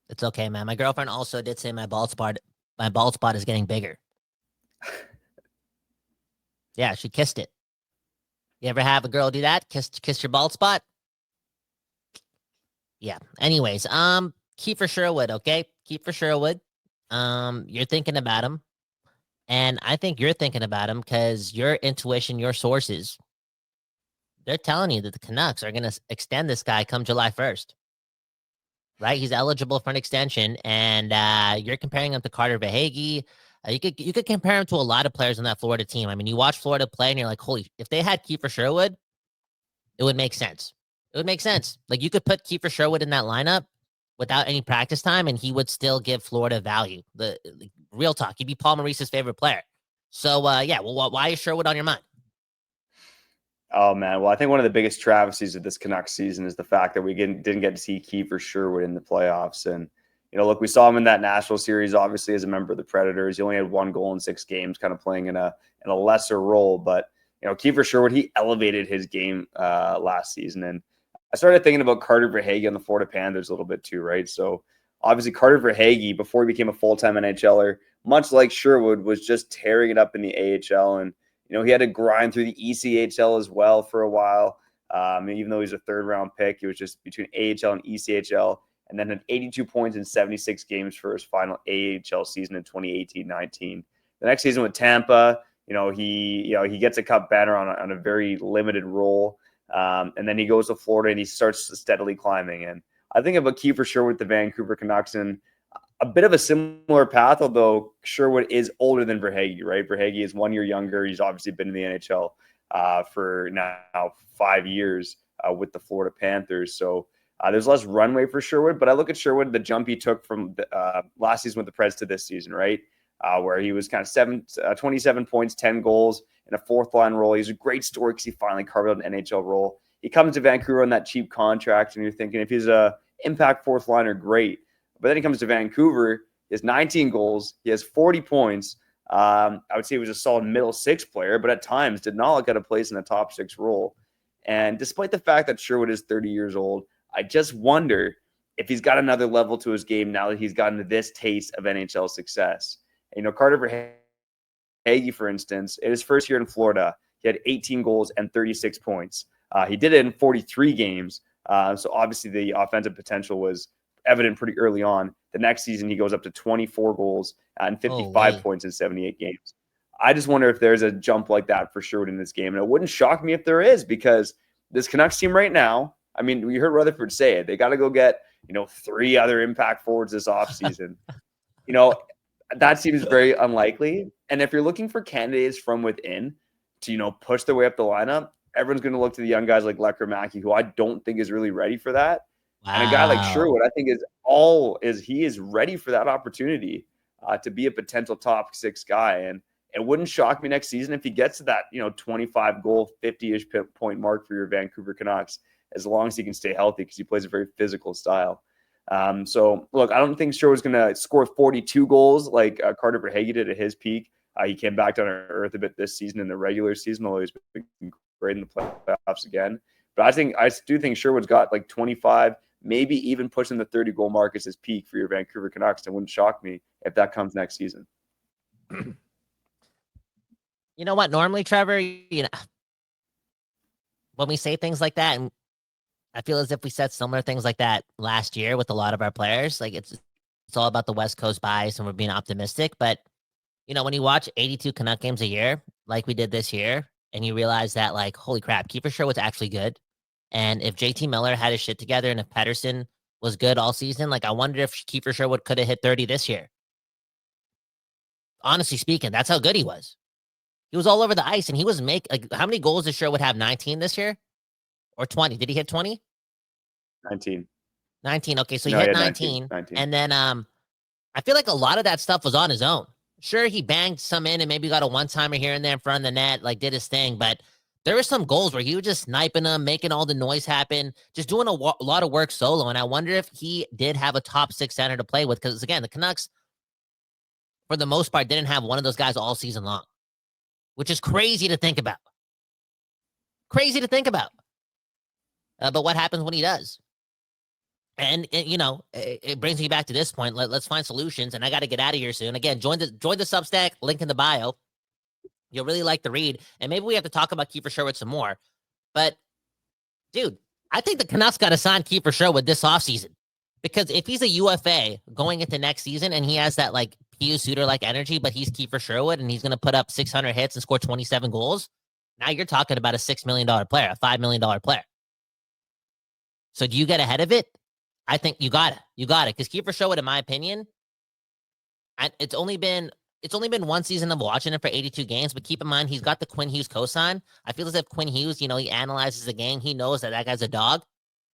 It's okay, man. My girlfriend also did say my bald spot is getting bigger. Yeah, she kissed it. You ever have a girl do that? Kiss your bald spot? Yeah. Anyways, Kiefer Sherwood, okay? Kiefer Sherwood. You're thinking about him. And I think you're thinking about him because your intuition, your sources, they're telling you that the Canucks are gonna extend this guy come July 1st. Right? He's eligible for an extension, and you're comparing him to Carter Verhaeghe. You could compare him to a lot of players on that Florida team. I mean, you watch Florida play, and you're like, holy! If they had Kiefer Sherwood, it would make sense. It would make sense. Like you could put Kiefer Sherwood in that lineup without any practice time, and he would still give Florida value. The like, real talk, he'd be Paul Maurice's favorite player. So yeah, well, why is Sherwood on your mind? Oh man, well I think one of the biggest travesties of this Canucks season is the fact that we didn't get to see Kiefer Sherwood in the playoffs. And look, we saw him in that National Series, obviously as a member of the Predators. He only had 1 goal in 6 games, kind of playing in a lesser role. But Kiefer Sherwood, he elevated his game last season, and I started thinking about Carter Verhaeghe on the Florida Panthers a little bit too, right? So obviously Carter Verhaeghe, before he became a full-time NHLer, much like Sherwood, was just tearing it up in the AHL. And he had to grind through the ECHL as well for a while. Even though he's a third-round pick, he was just between AHL and ECHL, and then had 82 points in 76 games for his final AHL season in 2018-19. The next season with Tampa, he gets a cup banner on a very limited role, and then he goes to Florida and he starts steadily climbing. And I think about Kiefer Sherwood with the Vancouver Canucks and a bit of a similar path, although Sherwood is older than Verhaeghe, right? Verhaeghe is 1 year younger. He's obviously been in the NHL for now 5 years with the Florida Panthers. So there's less runway for Sherwood. But I look at Sherwood, the jump he took from last season with the Preds to this season, right? Where he was kind of 27 points, 10 goals in a fourth line role. He's a great story because he finally carved out an NHL role. He comes to Vancouver on that cheap contract, and you're thinking if he's a impact fourth liner, great. But then he comes to Vancouver. He has 19 goals. He has 40 points. I would say he was a solid middle six player, but at times did not look at a place in a top six role. And despite the fact that Sherwood is 30 years old, I just wonder if he's got another level to his game now that he's gotten this taste of NHL success. Carter Verhaeghe, for instance, in his first year in Florida, he had 18 goals and 36 points. He did it in 43 games. So obviously the offensive potential was evident pretty early on. The next season, he goes up to 24 goals and 55 points in 78 games. I just wonder if there's a jump like that for Sherwood in this game. And it wouldn't shock me if there is, because this Canucks team right now, I mean, we heard Rutherford say it. They got to go get, 3 other impact forwards this offseason. That seems very unlikely. And if you're looking for candidates from within to, push their way up the lineup, everyone's going to look to the young guys like Lecker Mackey, who I don't think is really ready for that. Wow. And a guy like Sherwood, I think he is ready for that opportunity to be a potential top six guy. And it wouldn't shock me next season if he gets to that, 25 goal, 50-ish point mark for your Vancouver Canucks, as long as he can stay healthy, because he plays a very physical style. So look, I don't think Sherwood's going to score 42 goals like Carter Verhaeghe did at his peak. He came back down to earth a bit this season in the regular season, although he's been great in the playoffs again. But I do think Sherwood's got like 25, maybe even pushing the 30 goal mark as his peak for your Vancouver Canucks. It wouldn't shock me if that comes next season. You know what? Normally, Trevor, when we say things like that, and I feel as if we said similar things like that last year with a lot of our players, like it's all about the West Coast bias and we're being optimistic. But, when you watch 82 Canuck games a year, like we did this year, and you realize that, like, holy crap, Kiefer Sherwood's actually good. And if JT Miller had his shit together and if Pettersson was good all season, like, I wonder if Kiefer Sherwood could have hit 30 this year. Honestly speaking, that's how good he was. He was all over the ice, and he was how many goals does Sherwood have? 19 this year? Or 20? Did he hit 20? 19. 19. Okay, so he hit 19. And then I feel like a lot of that stuff was on his own. Sure, he banged some in and maybe got a one-timer here and there in front of the net, like did his thing, but there were some goals where he was just sniping them, making all the noise happen, just doing a lot of work solo. And I wonder if he did have a top six center to play with, because, again, the Canucks, for the most part, didn't have one of those guys all season long, which is crazy to think about. Crazy to think about. But what happens when he does? And it brings me back to this point. Let's find solutions. And I got to get out of here soon. Again, join the Substack, link in the bio. You'll really like the read. And maybe we have to talk about Kiefer Sherwood some more. But, dude, I think the Canucks got to sign Kiefer Sherwood this offseason. Because if he's a UFA going into next season and he has that, like, Pius Suter-like energy, but he's Kiefer Sherwood and he's going to put up 600 hits and score 27 goals, now you're talking about a $6 million player, a $5 million player. So do you get ahead of it? I think you got it. Because Kiefer Sherwood, in my opinion, it's only been one season of watching him for 82 games. But keep in mind, he's got the Quinn Hughes cosign. I feel as if Quinn Hughes, he analyzes the game. He knows that guy's a dog.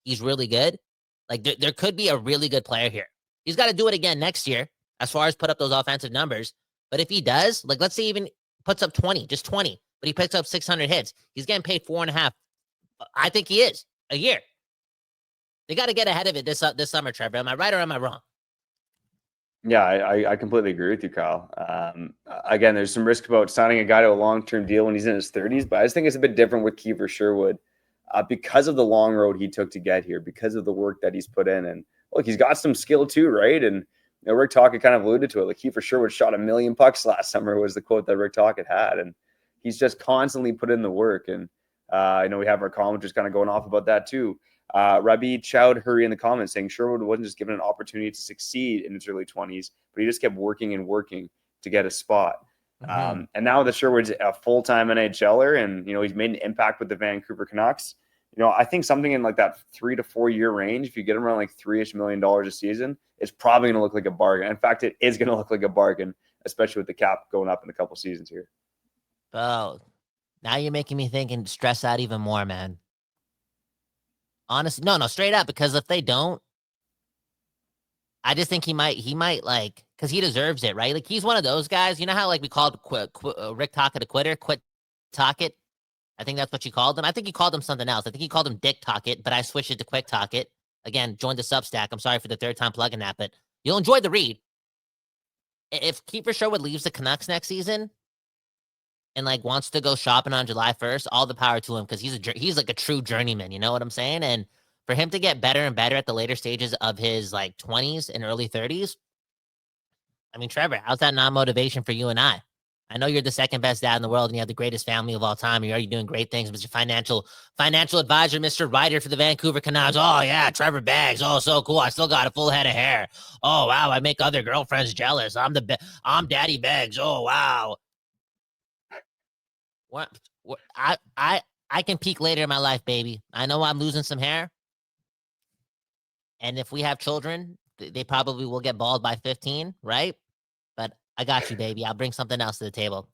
He's really good. Like there could be a really good player here. He's got to do it again next year, as far as put up those offensive numbers. But if he does, like let's say even puts up 20, just 20, but he picks up 600 hits, he's getting paid 4.5. I think he is a year. They got to get ahead of it this summer, Trevor. Am I right or am I wrong? Yeah, I completely agree with you, Kyle. Again, there's some risk about signing a guy to a long-term deal when he's in his 30s, but I just think it's a bit different with Kiefer Sherwood because of the long road he took to get here, because of the work that he's put in. And look, he's got some skill too, right? And Rick Tocchet kind of alluded to it. Like Kiefer Sherwood shot 1 million pucks last summer was the quote that Rick Tocchet had. And he's just constantly put in the work. And I know we have our commenters kind of going off about that too. Rabi Chowdhury in the comments saying Sherwood wasn't just given an opportunity to succeed in his early 20s, but he just kept working and working to get a spot. Mm-hmm. And now that Sherwood's a full-time NHLer and, he's made an impact with the Vancouver Canucks, I think something in like that 3 to 4 year range, if you get him around like $3-ish million a season, it's probably going to look like a bargain. In fact, it is going to look like a bargain, especially with the cap going up in a couple seasons here. Oh, now you're making me think and stress out even more, man. Honestly, no, straight up, because if they don't, I just think he might like, because he deserves it, right? Like he's one of those guys. You know how like we called Rick Tocchet a quitter, quit Tocchet. I think that's what you called him. I think you called him something else. I think you called him Dick Tocchet, but I switched it to Quick Tocchet. Again, join the Substack. I'm sorry for the third time plugging that, but you'll enjoy the read. If Kiefer Sherwood leaves the Canucks next season and like wants to go shopping on July 1st, all the power to him, because he's like a true journeyman. You know what I'm saying? And for him to get better and better at the later stages of his like 20s and early 30s, I mean, Trevor, how's that not motivation for you and I? I know you're the second best dad in the world and you have the greatest family of all time. You're already doing great things, Mr. Financial advisor, Mr. Writer for the Vancouver Canucks. Oh, yeah, Trevor Beggs. Oh, so cool. I still got a full head of hair. Oh, wow. I make other girlfriends jealous. I'm Daddy Beggs. Oh, wow. What? I can peak later in my life, baby. I know I'm losing some hair. And if we have children, they probably will get bald by 15, right? But I got you, baby. I'll bring something else to the table.